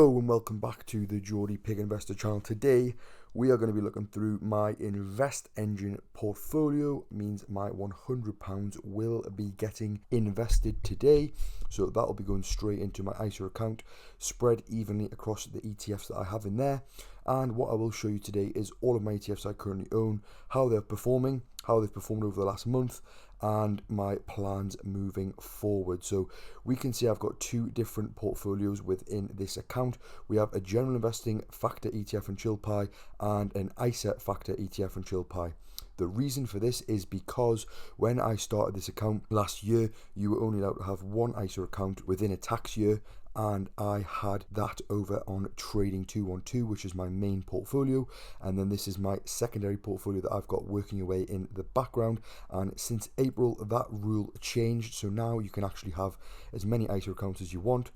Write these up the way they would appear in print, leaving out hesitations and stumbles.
Hello and welcome back to the Geordie Pig Investor channel. Today we are going to be looking through my InvestEngine portfolio. Means my £100 will be getting invested today, so that will be going straight into my ISA account, spread evenly across the ETFs that I have in there. And what I will show you today is all of my ETFs I currently own, how they're performing, how they've performed over the last month, and my plans moving forward. So we can see I've got two different portfolios within this account. We have a general investing factor ETF and chill pie and an ISA factor ETF and chill pie. The reason for this is because when I started this account last year, you were only allowed to have one ISA account within a tax year, and I had that over on Trading 212, which is my main portfolio, and then this is my secondary portfolio that I've got working away in the background. And since April, that rule changed, so now you can actually have as many ISA accounts as you want,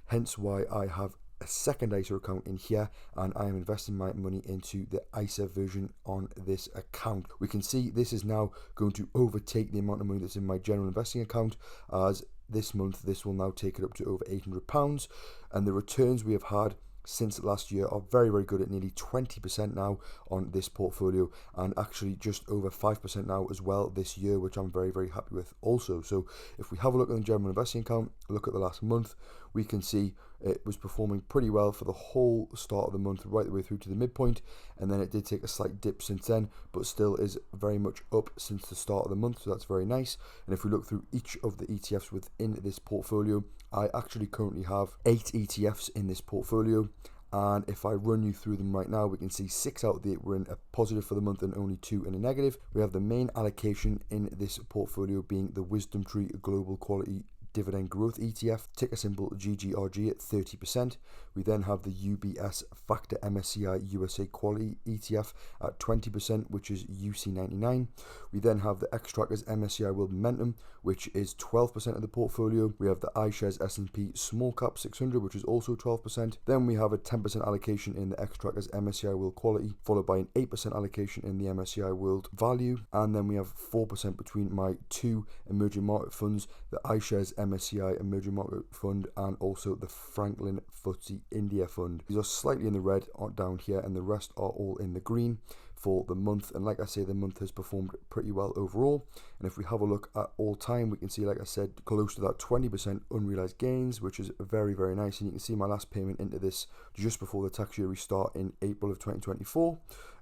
hence why I have a second ISA account in here, and I am investing my money into the ISA version on this account. We can see this is now going to overtake the amount of money that's in my general investing account, as this month this will now take it up to over £800, and the returns we have had since last year are very good, at nearly 20% now on this portfolio, and actually just over 5% now as well this year, which I'm very happy with also. So if we have a look at the general investing account, look at the last month, we can see it was performing pretty well for the whole start of the month right the way through to the midpoint, and then it did take a slight dip since then, but still is very much up since the start of the month, so that's very nice. And if we look through each of the ETFs within this portfolio, I actually currently have 8 ETFs in this portfolio, and if I run you through them right now, we can see 6 out of the 8 were in a positive for the month and only 2 in a negative. We have the main allocation in this portfolio being the Wisdom Tree Global Quality Dividend Growth ETF, ticker symbol GGRG, at 30%. We then have the UBS Factor MSCI USA Quality ETF at 20%, which is UC99. We then have the Xtrackers MSCI World Momentum, which is 12% of the portfolio. We have the iShares S&P Small Cap 600, which is also 12%. Then we have a 10% allocation in the Xtrackers MSCI World Quality, followed by an 8% allocation in the MSCI World Value. And then we have 4% between my 2 emerging market funds, the iShares MSCI Emerging Market Fund and also the Franklin FTSE India Fund. These are slightly in the red down here, and the rest are all in the green for the month. And like I say, the month has performed pretty well overall. And if we have a look at all time, we can see, like I said, close to that 20% unrealized gains, which is very nice. And you can see my last payment into this just before the tax year restart in April of 2024,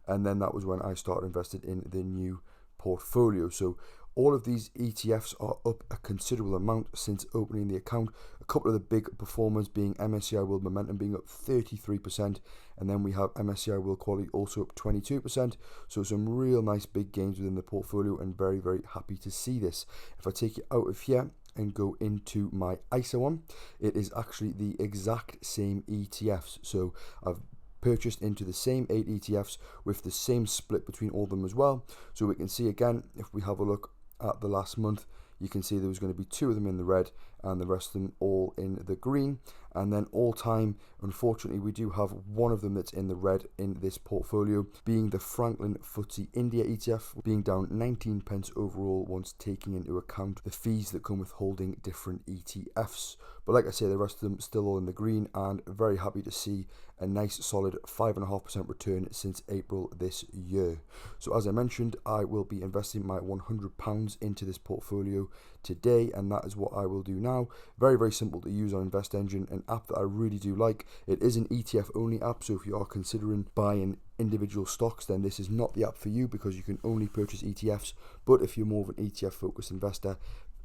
and then that was when I started invested in the new portfolio. So all of these ETFs are up a considerable amount since opening the account. A couple of the big performers being MSCI World Momentum being up 33%, and then we have MSCI World Quality also up 22%. So some real nice big gains within the portfolio, and very happy to see this. If I take it out of here and go into my ISA one, it is actually the exact same ETFs. So I've purchased into the same 8 ETFs with the same split between all of them as well. So we can see again, if we have a look at the last month, you can see there was going to be 2 of them in the red and the rest of them all in the green. And then all time, unfortunately, we do have one of them that's in the red in this portfolio, being the Franklin FTSE India ETF, being down 19 pence overall once taking into account the fees that come with holding different ETFs. But like I say, the rest of them still all in the green, and very happy to see a nice solid 5.5% return since April this year. So as I mentioned, I will be investing my £100 into this portfolio today, and that is what I will do now. Very simple to use on InvestEngine, an app that I really do like. It is an ETF only app, so if you are considering buying individual stocks, then this is not the app for you, because you can only purchase ETFs. But if you're more of an ETF focused investor,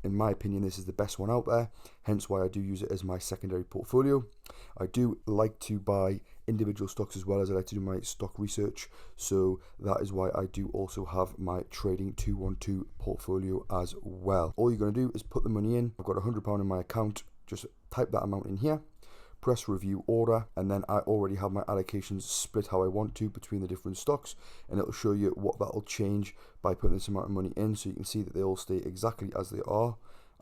in my opinion, this is the best one out there, hence why I do use it as my secondary portfolio. I do like to buy individual stocks as well, as I like to do my stock research, so that is why I do also have my Trading 212 portfolio as well. All you're going to do is put the money in. I've got £100 in my account, just type that amount in here, press review order, and then I already have my allocations split how I want to between the different stocks, and it'll show you what that'll change by putting this amount of money in, so you can see that they all stay exactly as they are.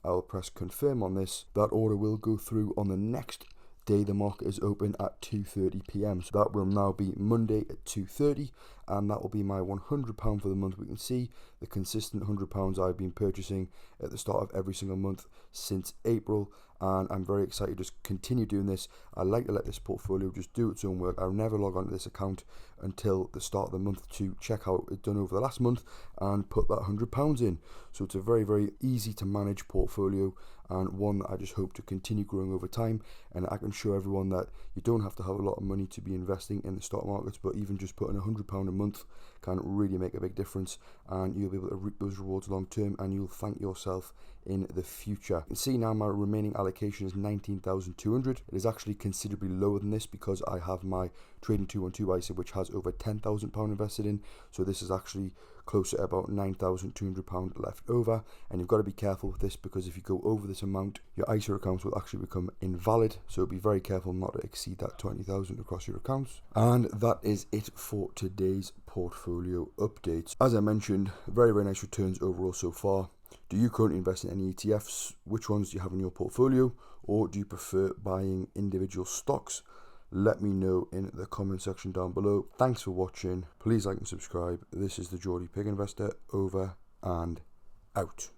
I'll press confirm on this. That order will go through on the next day the market is open at 2:30 p.m. So that will now be Monday at 2:30, and that will be my £100 for the month. We can see the consistent £100 I've been purchasing at the start of every single month since April, and I'm very excited to just continue doing this. I like to let this portfolio just do its own work. I'll never log onto this account until the start of the month to check how it's done over the last month and put that £100 in. So it's a very, very easy to manage portfolio, and one that I just hope to continue growing over time. And I can show everyone that you don't have to have a lot of money to be investing in the stock markets, but even just putting £100 a month can really make a big difference, and you'll be able to reap those rewards long term, and you'll thank yourself in the future. You can see now my remaining allocation is 19,200. It is actually considerably lower than this because I have my Trading 212 ISA, which has over £10,000 invested in. So this is actually closer to about £9,200 left over, and you've got to be careful with this, because if you go over this amount, your ISA accounts will actually become invalid. So be very careful not to exceed that 20,000 across your accounts. And that is it for today's portfolio updates. As I mentioned, very, very nice returns overall so far. Do you currently invest in any ETFs? Which ones do you have in your portfolio? Or do you prefer buying individual stocks? Let me know in the comment section down below. Thanks for watching. Please like and subscribe. This is the Geordie Pig Investor, over and out.